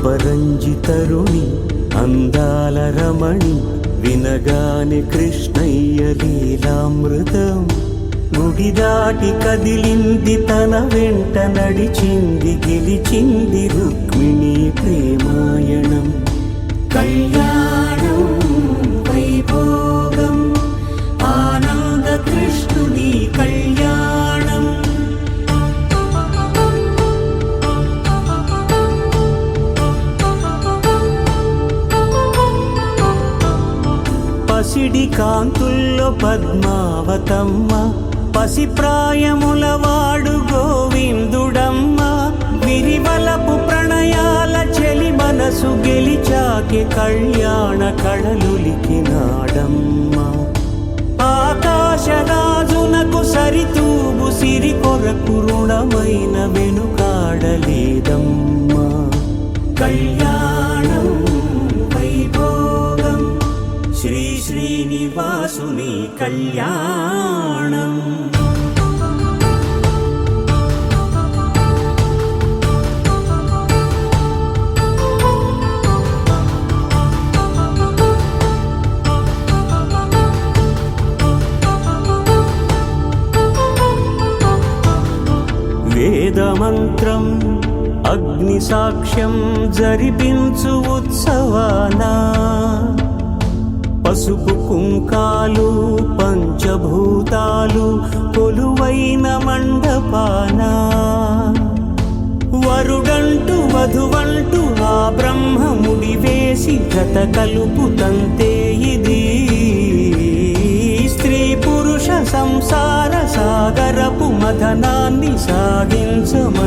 అపరంజితరుణి అందాల రమణి వినగానే కృష్ణయ్య లీలామృతం గుడి దాటి కదిలింది తన వెంట నడిచింది గెలిచింది రుక్మిణి ప్రేమాయణం కళ్యాణం వైభోగం ఆనంద కృష్ణుని కళ్యాణం పసిడి కాంతుల్లో పద్మావతమ్మ పసిప్రాయముల వాడు గోవిందుడమ్మ విరివలపు ప్రణయాల చెలి మనసు గెలిచాకే కళ్యాణ కళలులికినాడమ్మ ఆకాశరాజునకు సరితూబు సిరి కొరకు రుణమైన వెనుకాడలేదమ్మ కళ్యాణం వైభోగం శ్రీ శ్రీనివాసుని కళ్యాణం వేదమంత్రం అగ్ని సాక్ష్యం జరిపించు ఉత్సవానా పసుపు కుంకాలు పంచభూతాలు కొలువైన మండపాన వరుడంటూ వధువంటూ ఆ బ్రహ్మముడి వేసి జత కలుపుతంతే ఇది స్త్రీ పురుష సంసార సాగరపు మథనాన్ని సాగించమంటున్నది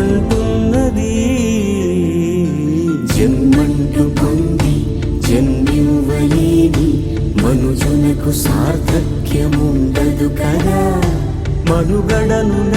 జన్మంటూ పొంది జన్మివ్వలేని మనుజునకు సార్థక్యముండదు కదా మనుగడను